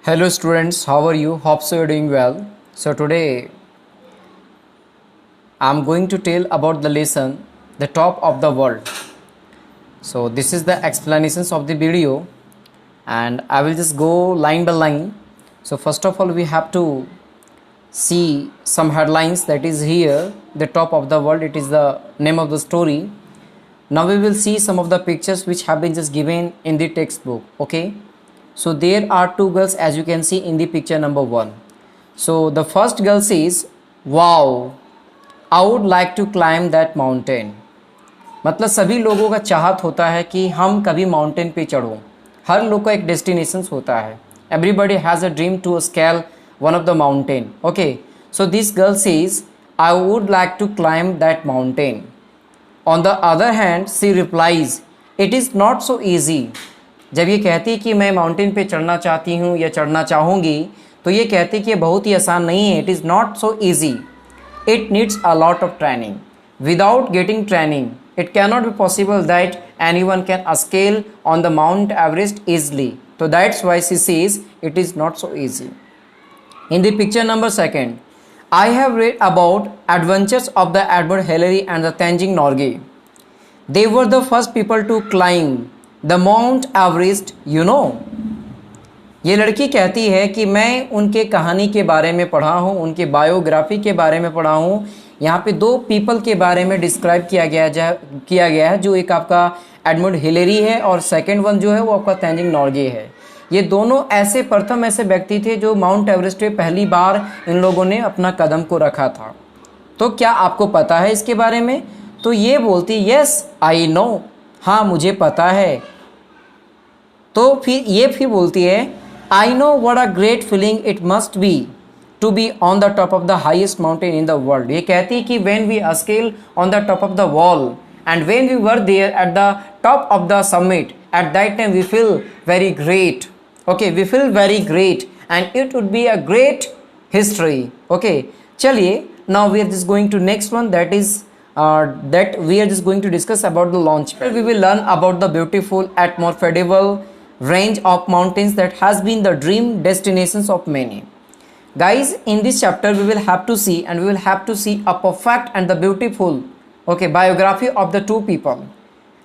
Hello students, how are you? Hope so you're doing well. So today I'm going to tell about the lesson the top of the world. So this is the explanations of the video and I will just go line by line. So first of all we have to see some headlines that is here the top of the world, it is the name of the story. Now we will see some of the pictures which have been just given in the textbook. Okay, so there are two girls as you can see in the picture number 1. So the first girl says, wow, I would like to climb that mountain. मतलब सभी लोगों का चाहत होता है कि हम कभी माउंटेन पे चढ़ो. हर लोग का एक डेस्टिनेशन होता है. Everybody has a dream to scale one of the mountain. Okay, so this girl says I would like to climb that mountain. On the other hand she replies it is not so easy. जब ये कहती कि मैं mountain पे चढ़ना चाहती हूँ या चढ़ना चाहूँगी तो ये कहती कि ये बहुत ही आसान नहीं है. It is not so easy. It needs a lot of training. Without getting training it cannot be possible that anyone can scale on the Mount Everest easily. So that's why she says it is not so easy. In the picture number 2, I have read about adventures of the Edmund Hillary and the Tenzing Norgay. They were the first people to climb the Mount Everest, you know. ये लड़की कहती है कि मैं उनके कहानी के बारे में पढ़ा हूँ, उनके बायोग्राफी के बारे में पढ़ा हूँ. यहाँ पे 2 पीपल के बारे में डिस्क्राइब किया गया है, जो एक आपका एडमंड हिलेरी है और सेकंड वन जो है वो आपका तेंजिंग नॉर्गे है. ये दोनों प्रथम ऐसे व्यक्ति थे जो माउंट एवरेस्ट पे पहली बार इन लोगों ने अपना कदम को रखा था. तो क्या आपको पता है इसके बारे में? तो ये बोलती यस आई नो, हाँ मुझे पता है. तो फिर बोलती है I know what a great feeling it must be to be on the top of the highest mountain in the world. ये कहती है कि when we scale on the top of the wall and when we were there at the top of the summit, at that time we feel very great. Okay, we feel very great and it would be a great history. Okay, चलिए now we are just going to next one, that is that we are just going to discuss about the launch pad. We will learn about the beautiful atmospheric range of mountains that has been the dream destinations of many. Guys, in this chapter we will have to see a perfect and the beautiful biography of the 2 people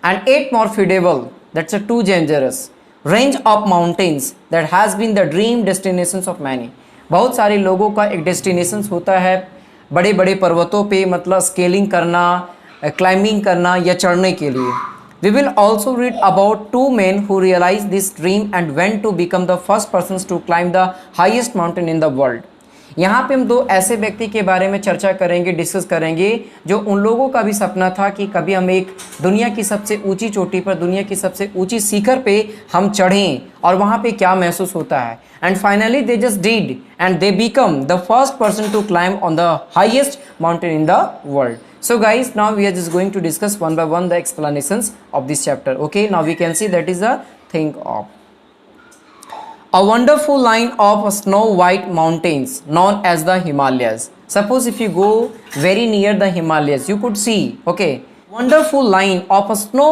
and 8 more feasible, that's a too dangerous range of mountains that has been the dream destinations of many. बहुत सारे लोगों का एक destinations होता है बड़े बड़े पर्वतों पे, मतलब स्केलिंग करना, क्लाइंबिंग करना या चढ़ने के लिए. We will also read about 2 men who realized this dream and went to become the first persons to climb the highest mountain in the world. यहाँ पे हम 2 ऐसे व्यक्ति के बारे में चर्चा करेंगे, डिस्कस करेंगे जो उन लोगों का भी सपना था कि कभी हम एक दुनिया की सबसे ऊंची चोटी पर, दुनिया की सबसे ऊंची शिखर पे हम चढ़ें और वहाँ पे क्या महसूस होता है. And finally they just did and they become the first person to climb on the highest mountain in the world. So guys, now we are just going to discuss one by one the explanations of this chapter. Okay, now we can see that is the thing of a wonderful line of snow white mountains known as the Himalayas. Suppose if you go very near the Himalayas, you could see wonderful line of snow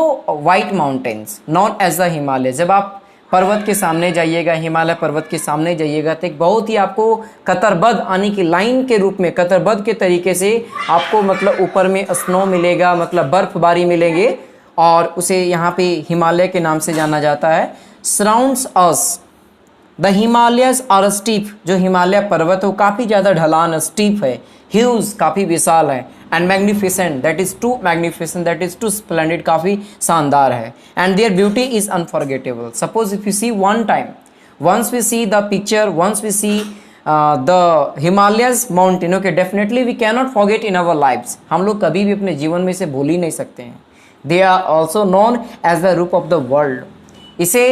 white mountains known as the Himalayas. जब आप पर्वत के सामने जाइएगा, हिमालय पर्वत के सामने जाइएगा तो एक बहुत ही आपको कतरबद्ध आने की लाइन के रूप में, कतरबद्ध के तरीके से आपको मतलब ऊपर में स्नो मिलेगा, मतलब बर्फबारी मिलेंगे और उसे यहाँ पे हिमालय के नाम से जाना जाता है. Surrounds us the Himalayas are steep. जो हिमालय पर्वत है वो काफ़ी ज़्यादा ढलान, स्टीप है, ह्यूज काफ़ी विशाल है, and magnificent that is too magnificent, that is too splendid, काफ़ी शानदार है. And their beauty is unforgettable. Suppose if you see one time, once we see the picture, once we see the Himalayas mountain, okay, definitely we can not forget in our lives. हम लोग कभी भी अपने जीवन में इसे भूल ही नहीं सकते हैं. They are also known as the roof of the world. इसे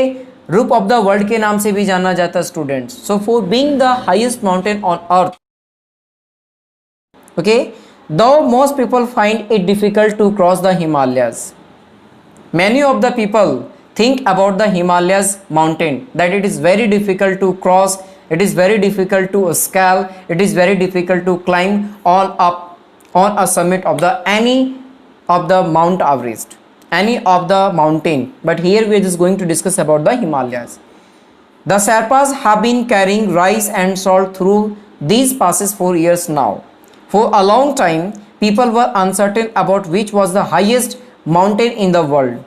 रूप ऑफ द वर्ल्ड के नाम से भी जाना जाता है students. So for being the highest mountain on earth, okay, though most people find it difficult to cross the Himalayas, many of the people think about the Himalayas mountain that it is very difficult to cross, it is very difficult to scale, it is very difficult to climb on a summit of the any of the Mount Everest, any of the mountain. But here we are just going to discuss about the Himalayas. The Sherpas have been carrying rice and salt through these passes for years now. For a long time, people were uncertain about which was the highest mountain in the world.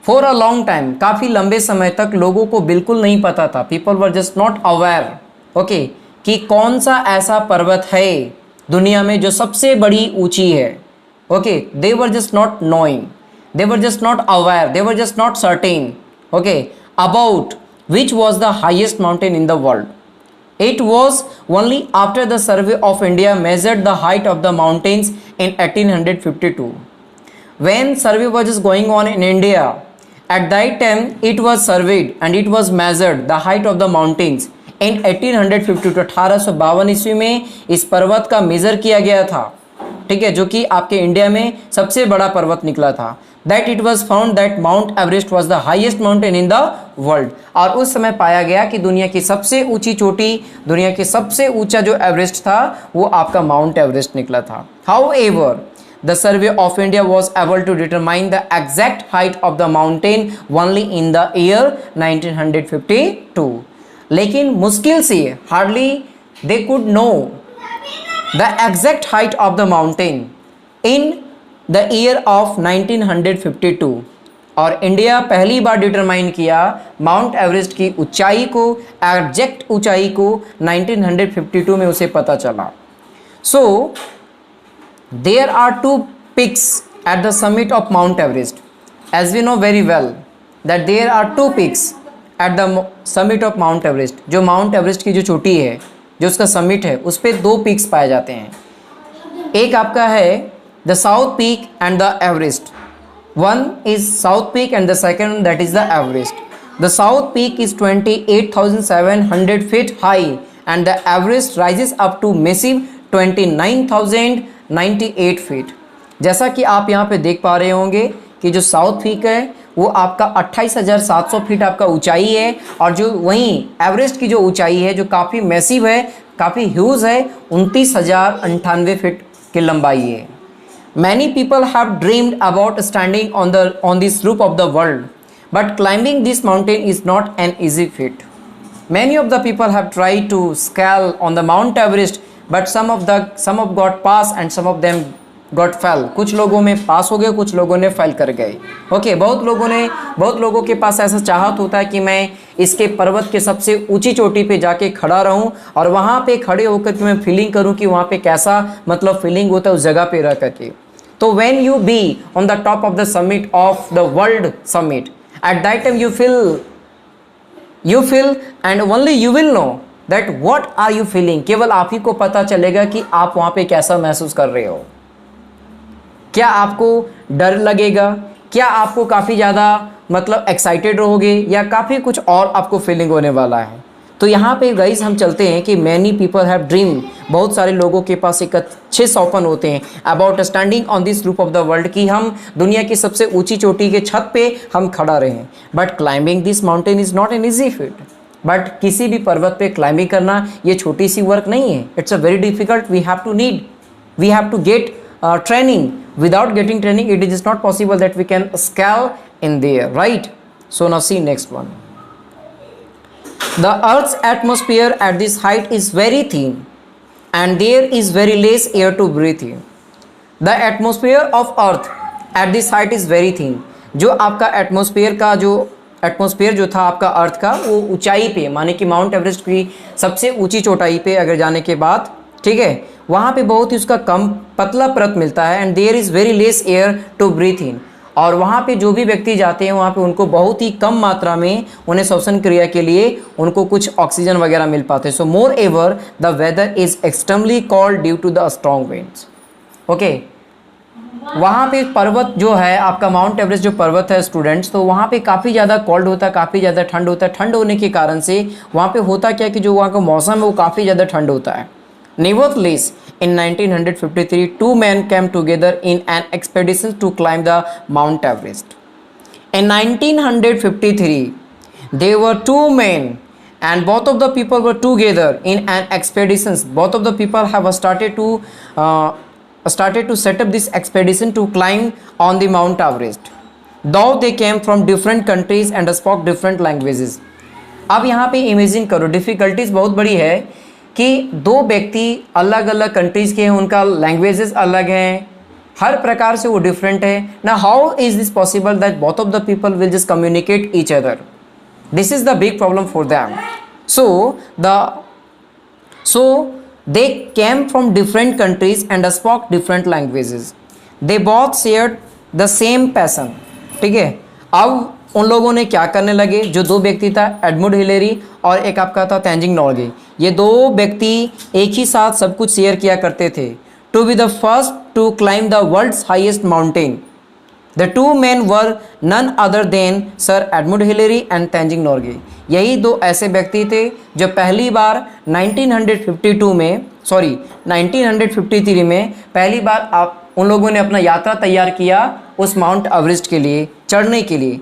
For a long time, काफ़ी लंबे समय तक लोगों को बिल्कुल नहीं पता था. People were just not aware, okay, कि कौन सा ऐसा पर्वत है दुनिया में जो सबसे बड़ी ऊंची है. Okay, they were just not knowing. They were just not aware. They were just not certain, okay, about which was the highest mountain in the world. It was only after the survey of India measured the height of the mountains in 1852. When survey was just going on in India, at that time it was surveyed and it was measured the height of the mountains in 1852. 1852 ईस्वी में इस पर्वत का major किया गया था, ठीक है, जो कि आपके इंडिया में सबसे बड़ा पर्वत निकला था. That it was found that mount Everest was the highest mountain in the world. और उस समय पाया गया कि दुनिया की सबसे ऊंची चोटी, दुनिया के सबसे ऊंचा जो एवरेस्ट था वो आपका माउंट एवरेस्ट निकला था. However the survey of India was able to determine the exact height of the mountain only in the year 1952. लेकिन मुश्किल से, hardly they could know the exact height of the mountain in the year of 1952. और India पहली बार determine किया mount एवरेस्ट की ऊंचाई को, एग्जैक्ट ऊंचाई को 1952 में उसे पता चला. So there are two peaks at the summit of Mount Everest. As we know very well that there are two peaks at the summit of Mount Everest. जो माउंट एवरेस्ट की जो चोटी है, जो उसका समिट है, उस पर दो पीक्स पाए जाते हैं. एक आपका है the south peak and the Everest. One is south peak and the second that is the Everest. The south peak is 28,700 feet high and the Everest rises up to massive 29,098 feet. जैसा कि आप यहाँ पे देख पा रहे होंगे कि जो साउथ पीक है वो आपका 28,700 फीट आपका ऊंचाई है, और जो वहीं एवरेस्ट की जो ऊंचाई है जो काफ़ी मैसिव है, काफ़ी ह्यूज है, 29,098 फीट की लंबाई है. Many people have dreamed about standing on this roof of the world, but climbing this mountain is not an easy feet. Many of the people have tried to scale on the Mount Everest, but some of got pass and some of them got fell. कुछ लोगों में पास हो गए, कुछ लोगों ने fail कर गए. ओके, बहुत लोगों के पास ऐसा चाहत होता है कि मैं इसके पर्वत के सबसे ऊंची चोटी पे जाके खड़ा रहूं और वहाँ पे खड़े होकर के मैं फीलिंग करूं कि वहाँ पे कैसा मतलब फीलिंग होता है उस जगह पे रह करके. तो when you be on the top of the summit of the world summit, at that time you feel and only you will know that what are you feeling. केवल आप ही को पता चलेगा कि आप वहाँ पे कैसा महसूस कर रहे हो. क्या आपको डर लगेगा, क्या आपको काफ़ी ज़्यादा मतलब एक्साइटेड रहोगे, या काफ़ी कुछ और आपको फीलिंग होने वाला है. तो यहाँ पे गाइस हम चलते हैं कि मैनी पीपल हैव ड्रीम, बहुत सारे लोगों के पास एक अच्छे सपन होते हैं about standing on this roof of the world, कि हम दुनिया की सबसे ऊंची चोटी के छत पे हम खड़ा रहें. But climbing this mountain is not an easy feet. But किसी भी पर्वत पे क्लाइंबिंग करना ये छोटी सी वर्क नहीं है. It's a very difficult. We have to get training. Without getting training, it is not possible that we can scale in there, right? So now see next one. The Earth's atmosphere at this height is very thin and there is very less air to breathe in. The atmosphere of Earth at this height is very thin. जो आपका atmosphere जो था आपका अर्थ का, वो ऊंचाई पे, माने कि माउंट एवरेस्ट की सबसे ऊंची चोटाई पे अगर जाने के बाद, ठीक है, वहाँ पे बहुत ही उसका कम पतला परत मिलता है. And there is very less air to breathe in. और वहाँ पे जो भी व्यक्ति जाते हैं वहाँ पे उनको बहुत ही कम मात्रा में उन्हें श्वसन क्रिया के लिए उनको कुछ ऑक्सीजन वगैरह मिल पाते हैं. So moreover the weather is extremely cold due to the strong winds. Okay, वहाँ पे पर्वत जो है आपका माउंट एवरेस्ट जो पर्वत है स्टूडेंट्स, तो वहाँ पे काफ़ी ज़्यादा कोल्ड होता है, काफ़ी ज़्यादा ठंड होता है. ठंड होने के कारण से वहाँ पे होता क्या कि जो वहाँ का मौसम है वो काफ़ी ज़्यादा ठंड होता है. Nevertheless, in 1953, two men came together in an expedition to climb the Mount Everest. In 1953, there were two men, and both of the people were together in an expedition. Both of the people have started to set up this expedition to climb on the Mount Everest. Though they came from different countries and spoke different languages. अब यहाँ पे imagine करो, difficulties बहुत बड़ी है कि दो व्यक्ति अलग अलग कंट्रीज के हैं, उनका लैंग्वेजेस अलग हैं, हर प्रकार से वो डिफरेंट है ना। How is this possible that both of the people will just communicate each other? This is the big problem for them. So they came from different countries and spoke different languages. They both shared the same passion. ठीक है, अब उन लोगों ने क्या करने लगे, जो दो व्यक्ति था, एडमंड हिलेरी और एक आपका था तेंजिंग नॉर्गे, ये दो व्यक्ति एक ही साथ सब कुछ शेयर किया करते थे। To be the first to climb the world's highest mountain, the two man were none other than sir Edmund Hillary and Tenzing Norgay. यही दो ऐसे व्यक्ति थे जो पहली बार 1953 में पहली बार आप उन लोगों ने अपना यात्रा तैयार किया उस माउंट एवरेस्ट के लिए चढ़ने के लिए।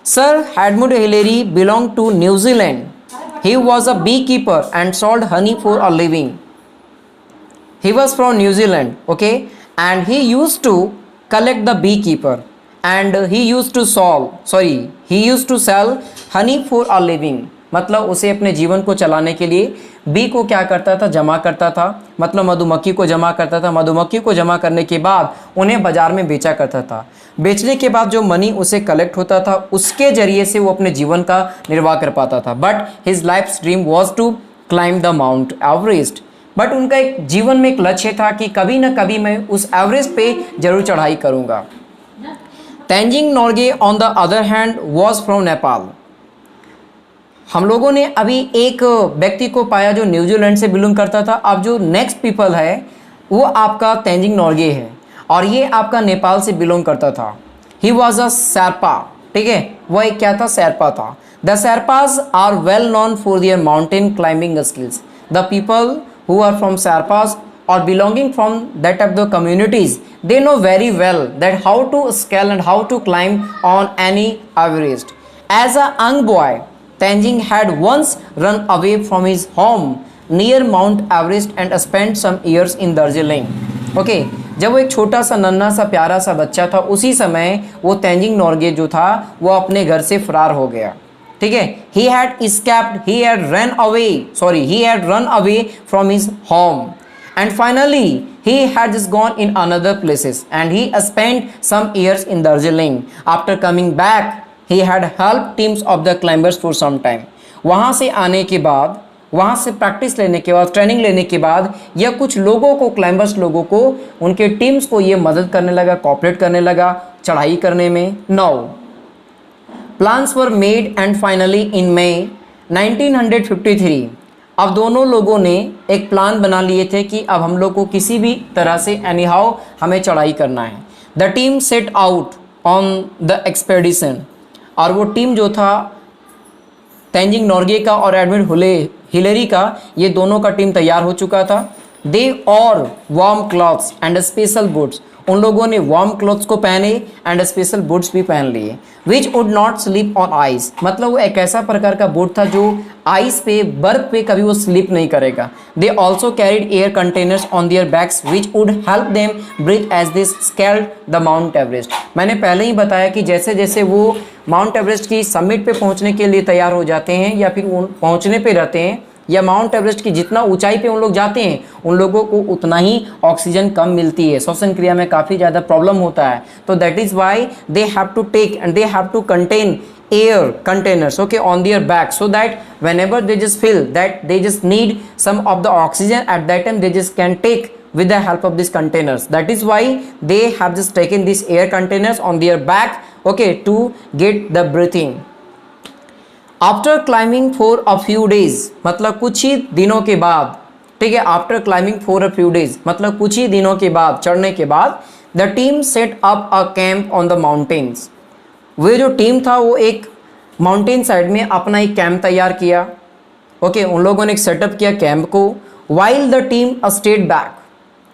Sir Edmund Hillary belong to New Zealand. He was a bee keeper and sold honey for a living. He was from New Zealand, okay, and he used to collect the beekeeper and he used to sell honey for a living। मतलब उसे अपने जीवन को चलाने के लिए B को क्या करता था, जमा करता था, मतलब मधुमक्खी को जमा करता था। मधुमक्खी को जमा करने के बाद उन्हें बाजार में बेचा करता था। बेचने के बाद जो मनी उसे कलेक्ट होता था उसके जरिए से वो अपने जीवन का निर्वाह कर पाता था। But his life dream was to climb the Mount Everest. बट उनका एक जीवन में एक लक्ष्य था कि कभी ना कभी मैं उस एवरेस्ट पे जरूर चढ़ाई करूंगा। Tenzing Norgay on the other hand was from Nepal. हम लोगों ने अभी एक व्यक्ति को पाया जो न्यूजीलैंड से बिलोंग करता था। अब जो नेक्स्ट पीपल है वो आपका तेंजिंग नॉर्गे है और ये आपका नेपाल से बिलोंग करता था। ही वॉज अ शेरपा, ठीक है, वह एक क्या था, शेरपा था। The Sherpas are well known for their mountain climbing skills. The people who are from Sherpas or belonging from that of the communities, they know very well that how to scale and how to climb on any Everest. As a young boy, Tenzing had once run away from his home near Mount Everest and spent some years in Darjeeling. Okay, जब वो एक छोटा सा नन्हा सा प्यारा सा बच्चा था उसी समय वो तेंजिंग नॉर्गे जो था वो अपने घर से फरार हो गया। ठीक है, he had run away from his home and finally he had just gone in another places and he spent some years in Darjeeling. After coming back he had helped teams of the climbers for some time. वहाँ से आने के बाद, वहाँ से practice लेने के बाद, ट्रेनिंग लेने के बाद यह कुछ लोगों को, क्लाइंबर्स लोगों को, उनके टीम्स को ये मदद करने लगा, कोऑपरेट करने लगा चढ़ाई करने में। Now plans were made and finally in May 1953 अब दोनों लोगों ने एक प्लान बना लिए थे कि अब हम लोग को किसी भी तरह से एनीहाउ हमें चढ़ाई करना है। The team set out on the expedition और वो टीम जो था तेंजिंग नॉर्गे का और एडमंड हिलेरी का, ये दोनों का टीम तैयार हो चुका था। दे और warm clothes and special boots, उन लोगों ने वार्म क्लॉथ्स को पहने एंड स्पेशल बूट्स भी पहन लिए। Which would not slip on ice, मतलब वो एक ऐसा प्रकार का बूट था जो आइस पे, बर्फ पे कभी वो स्लिप नहीं करेगा। They also carried air containers on their backs which would help them breathe as they scaled the Mount Everest. मैंने पहले ही बताया कि जैसे जैसे वो माउंट एवरेस्ट की समिट पे पहुंचने के लिए तैयार हो जाते हैं या फिर वो पहुंचने पे रहते हैं या माउंट एवरेस्ट की जितना ऊंचाई पे उन लोग जाते हैं उन लोगों को उतना ही ऑक्सीजन कम मिलती है, श्वसन क्रिया में काफ़ी ज़्यादा प्रॉब्लम होता है। तो that is why they have to take and they have to contain air containers, okay, on their back, so that whenever they just feel that they just need some of the oxygen at that time they just can take with the help of these containers. That is why they have just taken these air containers on their back, okay, to get the breathing. After climbing for a few days, मतलब कुछ ही दिनों के बाद, ठीक है, after climbing for a few days मतलब कुछ ही दिनों के बाद, चढ़ने के बाद, the team set up a camp on the mountains. वो जो टीम था वो एक माउंटेन साइड में अपना एक कैंप तैयार किया। ओके, उन लोगों ने एक सेटअप किया कैंप को। While the team stayed back,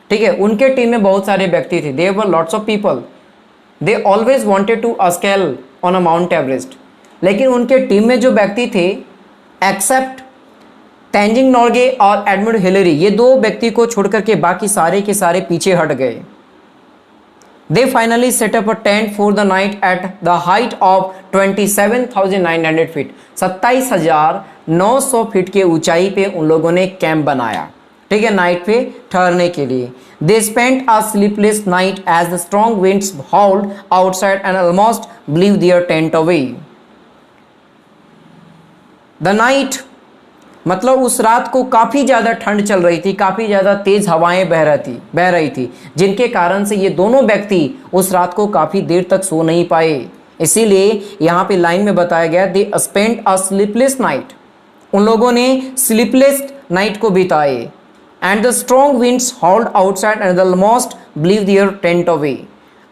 ठीक है, उनके टीम में बहुत सारे व्यक्ति थे। There were lots of people, they always wanted to scale on a Mount Everest. लेकिन उनके टीम में जो व्यक्ति थे एक्सेप्ट तेंजिंग नॉर्गे और एडमंड हिलेरी, ये दो व्यक्ति को छोड़ करके बाकी सारे के सारे पीछे हट गए। They finally set up a tent for the night at the height of 27,900 feet. 27,900 feet के ऊंचाई पे उन लोगों ने कैंप बनाया, ठीक है, नाइट पे ठहरने के लिए. They spent a sleepless night as the strong winds howled outside and almost blew their tent away. The night मतलब उस रात को काफ़ी ज़्यादा ठंड चल रही थी, काफ़ी ज़्यादा तेज़ हवाएं बह रही थी, जिनके कारण से ये दोनों व्यक्ति उस रात को काफ़ी देर तक सो नहीं पाए. इसीलिए यहाँ पे लाइन में बताया गया they spend a sleepless night, उन लोगों ने स्लीपलेस नाइट को बिताए. And the strong winds howled outside and almost blew their tent away.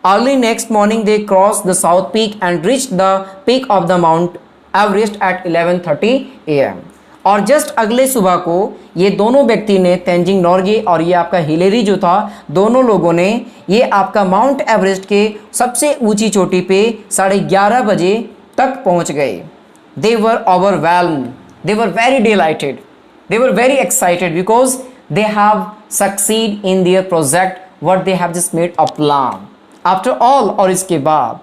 Early next morning they cross the south peak and reach the peak of the Mount Everest at 11:30 AM. और just अगले सुबह को ये दोनों व्यक्ति ने, तेंजिंग नोर्गे और ये आपका हिलेरी जो था, दोनों लोगों ने ये आपका माउंट एवरेस्ट के सबसे ऊंची चोटी पे 11:30 बजे तक पहुंच गए. They were overwhelmed, they were very delighted, they were very excited because they have succeed in their project what they have just made a plan. After all, और इसके बाद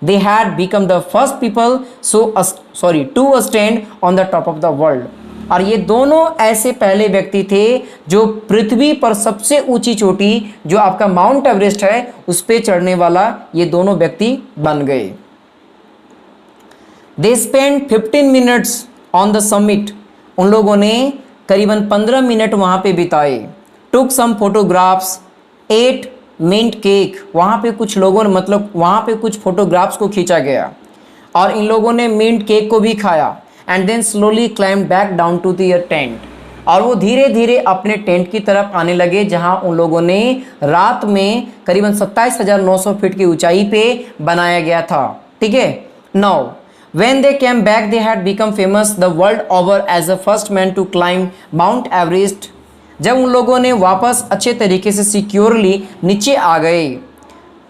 they had become the first people to stand on the top of the world. और ये दोनों ऐसे पहले व्यक्ति थे जो पृथ्वी पर सबसे ऊंची चोटी जो आपका माउंट एवरेस्ट है उस पे चढ़ने वाला ये दोनों व्यक्ति बन गए. They spent 15 minutes on the summit. उन लोगों ने करीबन 15 मिनट वहाँ पे बिताए. Took some photographs, ate mint cake. वहाँ पे कुछ लोगों ने, मतलब वहाँ पे कुछ फोटोग्राफ्स को खींचा गया और इन लोगों ने मिंट केक को भी खाया. And then slowly climb back down to their tent. और वो धीरे धीरे अपने टेंट की तरफ आने लगे जहाँ उन लोगों ने रात में करीबन 27,900 फीट की ऊंचाई पे बनाया गया था, ठीक है. Now when they came back they had become famous the world over as the first man to climb Mount Everest. जब उन लोगों ने वापस अच्छे तरीके से सिक्योरली नीचे आ गए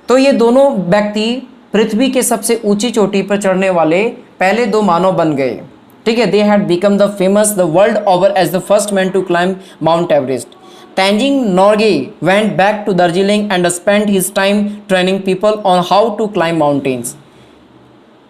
तो ये दोनों व्यक्ति पृथ्वी के सबसे ऊंची चोटी पर चढ़ने वाले पहले दो मानव बन गए, ठीक है. They had become the famous the world over as the first man to climb Mount Everest. Tenzing Norgay went back to Darjeeling and spent his time training people on how to climb mountains.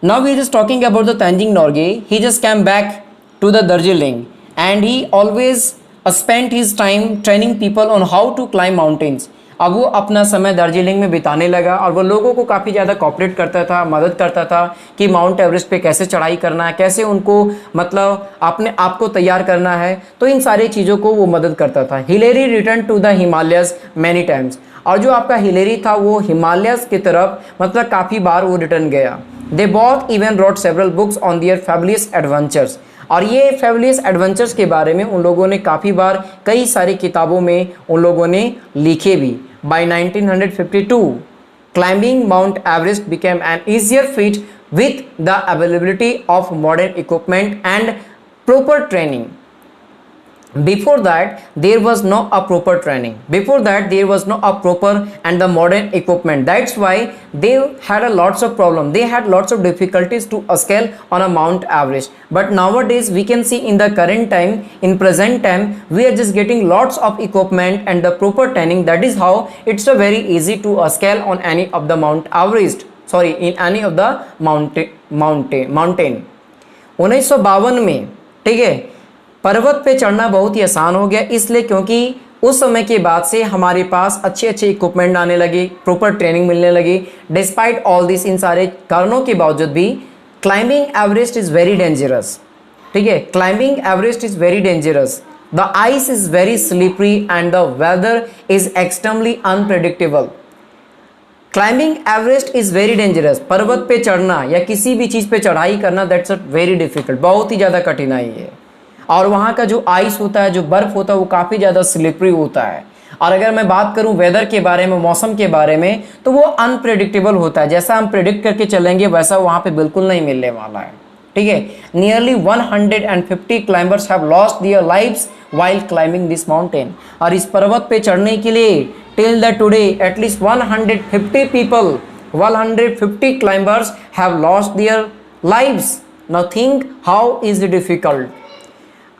Now we just talking about the Tenzing Norgay. He just came back to the Darjeeling and he always spent his time training people on how to climb mountains. अब वो अपना समय दार्जिलिंग में बिताने लगा और वो लोगों को काफ़ी ज़्यादा कोऑपरेट करता था, मदद करता था कि माउंट एवरेस्ट पे कैसे चढ़ाई करना है, कैसे उनको मतलब अपने आप को तैयार करना है. तो इन सारी चीज़ों को वो मदद करता था. Hillary return to the Himalayas many times. और जो आपका हिलेरी था वो हिमालयस की तरफ मतलब काफ़ी बार वो रिटर्न गया. They both even wrote several books on their fabulous adventures. और ये फैबुलस एडवेंचर्स के बारे में उन लोगों ने काफ़ी बार कई सारी किताबों में उन लोगों ने लिखे भी. By 1952 climbing Mount Everest became an easier feat with the availability of modern equipment and proper training. Before that there was no a proper training, before that there was no a proper and the modern equipment. That's why they had a lots of problem, they had lots of difficulties to scale on a Mount Everest. But nowadays we can see in the current time, in present time, we are just getting lots of equipment and the proper training. That is how it's a very easy to scale on any of the Mount Everest, sorry, in any of the mountain. 1952 में, ठीक है, पर्वत पे चढ़ना बहुत ही आसान हो गया, इसलिए क्योंकि उस समय के बाद से हमारे पास अच्छे अच्छे इक्विपमेंट आने लगे, प्रॉपर ट्रेनिंग मिलने लगी. डिस्पाइट ऑल दिस, इन सारे कारणों के बावजूद भी climbing Everest is very dangerous, ठीक है. Climbing Everest is very dangerous. The ice is very slippery and the weather is extremely unpredictable. Climbing Everest is very dangerous. पर्वत पे चढ़ना या किसी भी चीज़ पे चढ़ाई करना, दैट्स अ वेरी डिफिकल्ट, बहुत ही ज़्यादा कठिनाई है. और वहाँ का जो आइस होता है, जो बर्फ़ होता है, वो काफ़ी ज़्यादा स्लिपरी होता है. और अगर मैं बात करूँ वेदर के बारे में, मौसम के बारे में, तो वो अनप्रेडिक्टेबल होता है. जैसा हम प्रेडिक्ट करके चलेंगे वैसा वहाँ पे बिल्कुल नहीं मिलने वाला है, ठीक है. Nearly 150 climbers have lost their lives while climbing this mountain. और इस पर्वत पे चढ़ने के लिए till the today at least 150 climbers have lost their lives. Now think how is it difficult.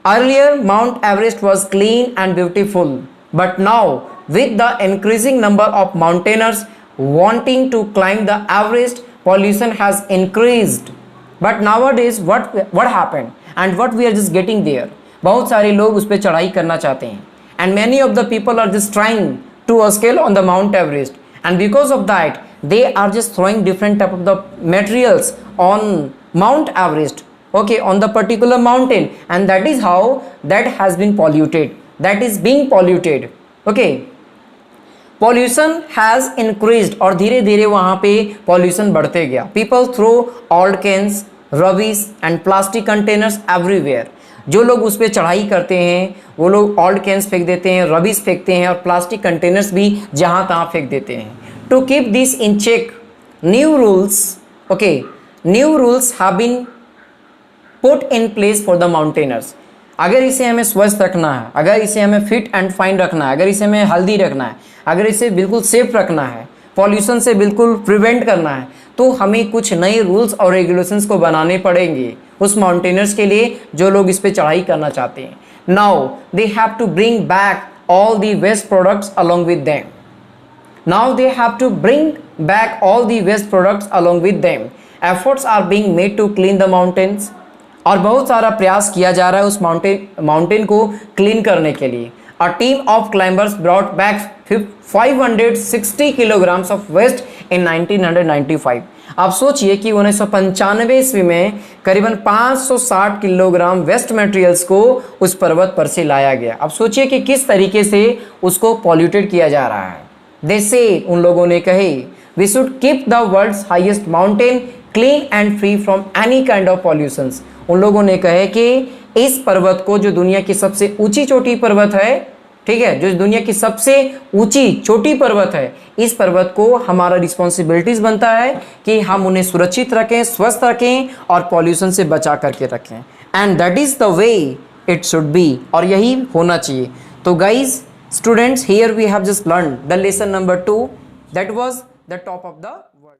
Earlier, Mount Everest was clean and beautiful, but now, with the increasing number of mountaineers wanting to climb the Everest, pollution has increased. But nowadays what happened and what we are just getting there, बहुत सारे लोग उस पर चढ़ाई करना चाहते हैं, and many of the people are just trying to scale on the Mount Everest, and because of that they are just throwing different type of the materials on Mount Everest, okay, on the particular mountain, and that is how that has been polluted, that is being polluted, okay. Pollution has increased, और धीरे धीरे वहाँ पे pollution बढ़ते गया. People throw old cans, rubbish and plastic containers everywhere. जो लोग उस पर चढ़ाई करते हैं वो लोग ओल्ड कैंस फेंक देते हैं, रबिश फेंकते हैं और प्लास्टिक कंटेनर्स भी जहाँ तहाँ फेंक देते हैं. To keep this in check, new rules, okay, new rules have been put in place for the mountaineers. अगर इसे हमें स्वस्थ रखना है, अगर इसे हमें फिट एंड फाइन रखना है, अगर इसे हमें हेल्दी रखना है, अगर इसे बिल्कुल सेफ रखना है, पॉल्यूशन से बिल्कुल प्रिवेंट करना है, तो हमें कुछ नए रूल्स और रेगुलेशंस को बनाने पड़ेंगे उस माउंटेनर्स के लिए जो लोग इस पे चढ़ाई करना चाहते हैं. Now they have to bring back all the waste products along with them. Now they have to bring back all the waste products along with them. Efforts are being made to clean the mountains, और बहुत सारा प्रयास किया जा रहा है उस mountain को क्लीन करने के लिए. A team of climbers brought back 560 kilograms of waste in 1995. आप सोचिए कि 1995 ईस्वी में करीबन 560 किलोग्राम वेस्ट मटेरियल्स को उस पर्वत पर से लाया गया. अब सोचिए कि किस तरीके से उसको पॉल्यूटेड किया जा रहा है. दे से, उन लोगों ने कहे, we should keep the world's highest mountain clean and free from any kind of pollutions. उन लोगों ने कहे कि इस पर्वत को, जो दुनिया की सबसे ऊंची चोटी पर्वत है, ठीक है, जो दुनिया की सबसे ऊंची चोटी पर्वत है, इस पर्वत को हमारा रिस्पॉन्सिबिलिटीज बनता है कि हम उन्हें सुरक्षित रखें, स्वस्थ रखें और पॉल्यूशन से बचा करके रखें. And that is the way it should be, और यही होना चाहिए. तो guys, students, here we have just learn the lesson number 2, that was the top of the world.